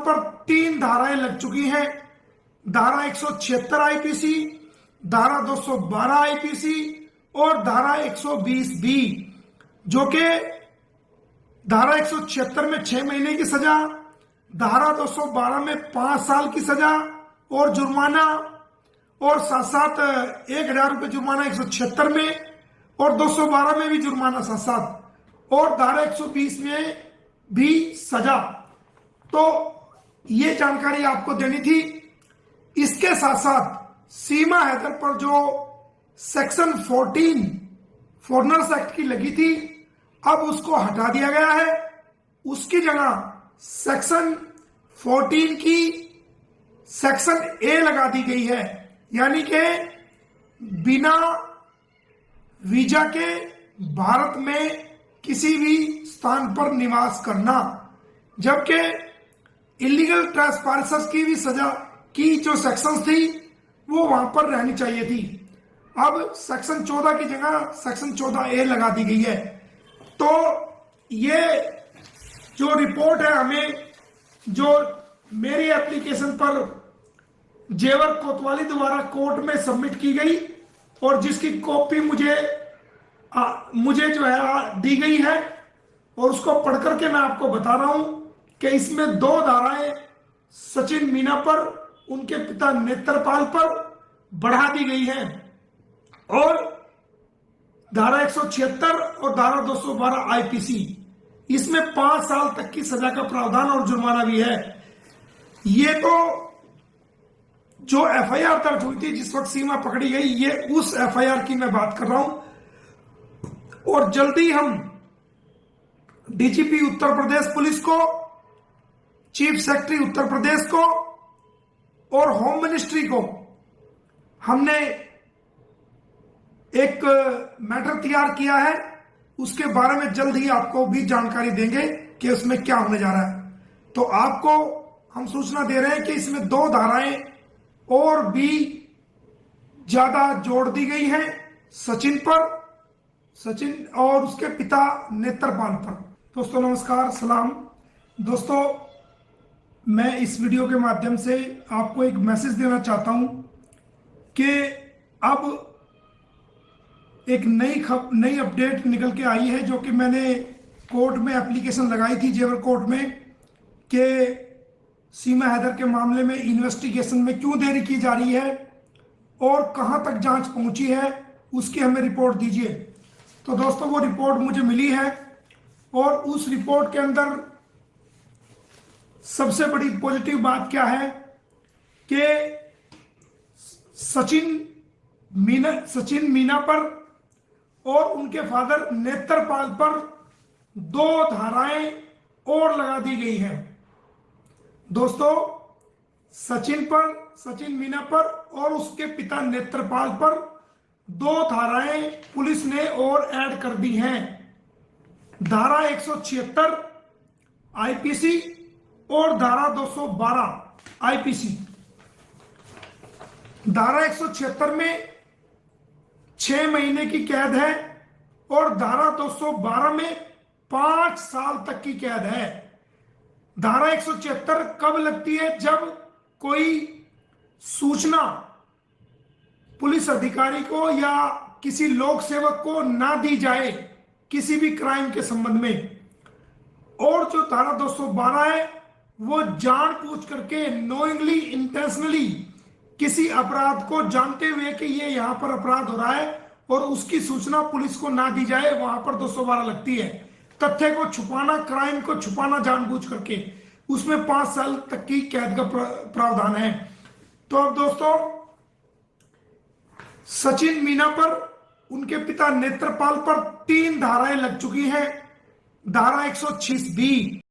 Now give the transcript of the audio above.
पर 3 धाराएं लग चुकी हैं। धारा 176 आईपीसी, धारा 212 आईपीसी और धारा 120 बी, जो कि धारा 176 में 6 महीने की सजा, धारा 212 में 5 साल की सजा और जुर्माना, और साथ साथ 1000 रुपये जुर्माना 176 में, और 212 में भी जुर्माना साथ साथ, और धारा 120 में भी सजा। तो ये जानकारी आपको देनी थी। इसके साथ साथ सीमा हैदर पर जो सेक्शन 14 फॉरेनर्स एक्ट की लगी थी, अब उसको हटा दिया गया है। उसकी जगह सेक्शन 14 की सेक्शन ए लगा दी गई है, यानी कि बिना वीजा के भारत में किसी भी स्थान पर निवास करना, जबकि इलीगल ट्रेसपासर्स की भी सजा की जो सेक्शंस थी वो वहां पर रहनी चाहिए थी। अब सेक्शन 14 की जगह सेक्शन 14 ए लगा दी गई है। तो ये जो रिपोर्ट है हमें, जो मेरी एप्लीकेशन पर जेवर कोतवाली द्वारा कोर्ट में सबमिट की गई और जिसकी कॉपी मुझे जो है दी गई है, और उसको पढ़ करके मैं आपको बता रहा हूं कि इसमें 2 धाराएं सचिन मीना पर, उनके पिता नेत्रपाल पर बढ़ा दी गई हैं, और धारा 176 और धारा 212 आईपीसी, इसमें 5 साल तक की सजा का प्रावधान और जुर्माना भी है। ये तो जो एफआईआर दर्ज हुई थी जिस वक्त सीमा पकड़ी गई, ये उस एफआईआर की मैं बात कर रहा हूं। और जल्दी हम डीजीपी उत्तर प्रदेश पुलिस को, चीफ सेक्रेटरी उत्तर प्रदेश को और होम मिनिस्ट्री को हमने एक मैटर तैयार किया है। उसके बारे में जल्द ही आपको भी जानकारी देंगे कि उसमें क्या होने जा रहा है। तो आपको हम सूचना दे रहे हैं कि इसमें 2 धाराएं और भी ज्यादा जोड़ दी गई हैं सचिन और उसके पिता नेत्रपाल पर। दोस्तों नमस्कार, सलाम। दोस्तों, मैं इस वीडियो के माध्यम से आपको एक मैसेज देना चाहता हूं कि अब एक नई अपडेट निकल के आई है, जो कि मैंने कोर्ट में एप्लीकेशन लगाई थी, जेवर कोर्ट में, कि सीमा हैदर के मामले में इन्वेस्टिगेशन में क्यों देरी की जा रही है और कहां तक जांच पहुंची है, उसकी हमें रिपोर्ट दीजिए। तो दोस्तों, वो रिपोर्ट मुझे मिली है और उस रिपोर्ट के अंदर सबसे बड़ी पॉजिटिव बात क्या है कि सचिन मीना पर और उनके फादर नेत्रपाल पर 2 धाराएं और लगा दी गई हैं। दोस्तों, सचिन मीना पर और उसके पिता नेत्रपाल पर 2 धाराएं पुलिस ने और ऐड कर दी हैं। धारा 176 आईपीसी और धारा 212 आईपीसी। धारा 176 में 6 महीने की कैद है और धारा 212 में 5 साल तक की कैद है। धारा 176 कब लगती है? जब कोई सूचना पुलिस अधिकारी को या किसी लोक सेवक को ना दी जाए किसी भी क्राइम के संबंध में। और जो धारा 212 है वो जानबूझ करके, नोइंगली, इंटेंशनली किसी अपराध को जानते हुए कि ये यहां पर अपराध हो रहा है और उसकी सूचना पुलिस को ना दी जाए, वहां पर 212 लगती है। तथ्य को छुपाना, क्राइम को छुपाना जानबूझ करके, उसमें 5 साल तक की कैद का प्रावधान है। तो अब दोस्तों, सचिन मीना पर, उनके पिता नेत्रपाल पर 3 धाराएं लग चुकी हैं। धारा 126 बी,